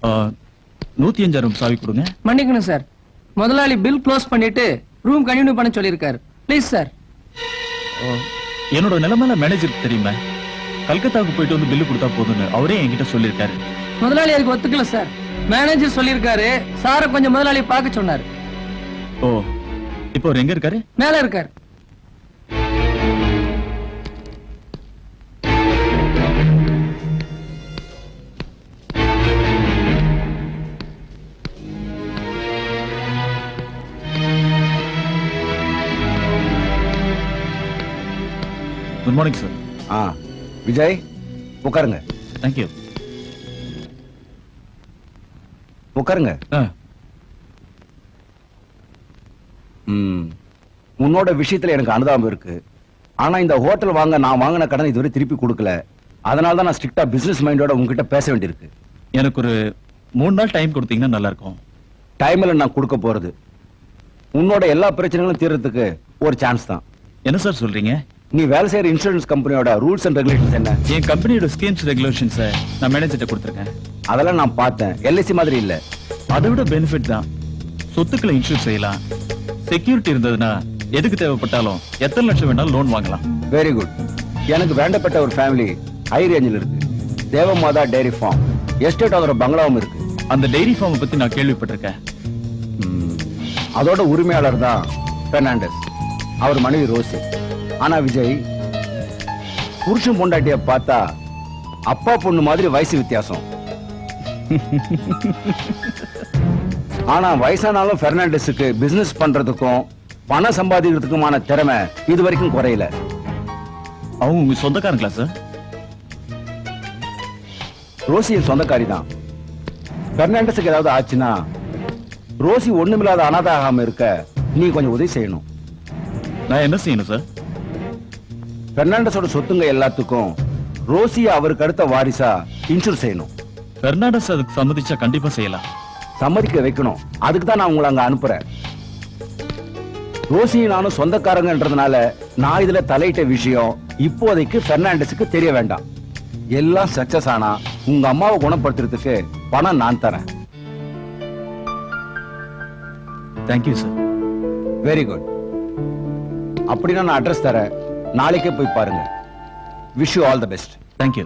105 room சாவி கொடுங்க. மன்னிக்கணும் சார், முதலாளி பில் க்ளோஸ் பண்ணிட்டு ரூம் கண்டினியூ பண்ண சொல்லியிருக்காரு. Please sir. என்னோட நிலைமையில மேனேஜருக்கு தெரியுமா? கல்கத்தாவுக்கு போயிட்டு வந்து பில்லு கொடுத்தா போதுன்னு அவரே என்கிட்ட சொல்லியிருக்காரு. முதலாளி அதுக்கு ஒத்துக்கல சார். மேனேஜர் சொல்லியிருக்காரு, சாரை கொஞ்சம் முதலாளி பார்க்க சொன்னாரு. ஓ, இப்போ அவர் எங்க இருக்காரு? மேல இருக்காரு. Good morning sir. விஜய், உட்காருங்க. தேங்க்யூ. உட்காருங்க. உன்னோட விஷயத்துல எனக்கு அனுதாபம் இருக்கு. ஆனா இந்த ஹோட்டல் வாங்க நான் வாங்கின கடன் இதுவரை திருப்பி கொடுக்கல. அதனால தான் நான் ஸ்ட்ரிக்டா பிசினஸ் மைண்டோட உங்ககிட்ட பேச வேண்டியிருக்கு. எனக்கு ஒரு 3 நாள் டைம் கொடுத்தீங்கன்னா நல்லா இருக்கும். டைம்ல நான் கொடுக்க போறது உன்னோட எல்லா பிரச்சனைகளும் தீர்றதுக்கு ஒரு சான்ஸ் தான். என்ன சார் சொல்றீங்க? நீ வேலை செய்யற இன்சூரன்ஸ் கம்பெனியோட ரூல்ஸ் அண்ட் ரெகுலேஷன்ஸ் என்ன? என் கம்பெனியோட ஸ்கீம்ஸ் ரெகுலேஷன்ஸ் நான் மேனேஜர்ட்ட கொடுத்துருக்கேன். அதெல்லாம் நான் பார்த்தேன். எல்ஐசி மாதிரி இல்ல. அதை விட பெனிஃபிட் தான். சொத்துக்களை இன்சூர் செய்யலாம். செக்யூரிட்டி இருந்ததுன்னா எதுக்கு தேவைப்பட்டாலும் எத்தனை லட்சம் வேணாலும் லோன் வாங்கலாம். Very good. எனக்கு வேண்டப்பட்ட ஒரு ஃபேமிலி ஹை ரேஞ்சில் இருக்கு. தேவமாதா டெய்ரி ஃபார்ம் எஸ்டேட் அதோட பங்களாவும் இருக்கு. அந்த டெய்ரி ஃபார்மை பத்தி நான் கேள்விப்பட்டிருக்கேன். அதோட உரிமையாளர் தான் பெர்னாண்டஸ். அவர் மனைவி ரோசி. ஆனா விஜய், புருஷன் பொண்டாட்டிய பார்த்தா அப்பா பொண்ணு மாதிரி வயசு வித்தியாசம். ஆனா வயசானாலும் பெர்னாண்டஸுக்கு பிசினஸ் பண்றதுக்கும் பணம் சம்பாதிக்கிறதுக்குமான திறமை இது வரைக்கும் குறையல. அவங்க உங்க சொந்தக்காரங்களா சார்? ரோசியின் சொந்தக்காரி தான். பெர்னாண்டஸுக்கு ஏதாவது ஆச்சுன்னா ரோசி ஒண்ணுமில்லாத அனாதாகாம இருக்க நீ கொஞ்சம் உதவி செய்யணும். நான் என்ன செய்யணும் சார்? பெர்னாண்டஸோட சொத்துங்க எல்லாத்துக்கும் ரோசியை அவருக்கு அடுத்த வாரிசா இன்சூர் செய்யணும். பெர்னாண்டஸ் அதுக்கு சம்மதிச்சா கண்டிப்பா செய்யலாம். சம்மதிக்க வைக்கணும். அதுக்கு தான் நான் உங்களை அங்க அனுப்புறேன். ரோசியும் நானும் சொந்தக்காரங்கன்றதுனால நான் இதுல தலையிட்ட விஷயம் இப்போதைக்கு பெர்னாண்டஸுக்கு தெரிய வேண்டாம். எல்லாம் சக்சஸ் ஆனா உங்க அம்மாவை குணப்படுத்துறதுக்கு பணம் நான் தரேன். Thank you sir. Very good. அப்படின்னா நான் அட்ரஸ் தரேன். நாளைக்கே போய் பாருங்க. Wish you all the best. Thank you.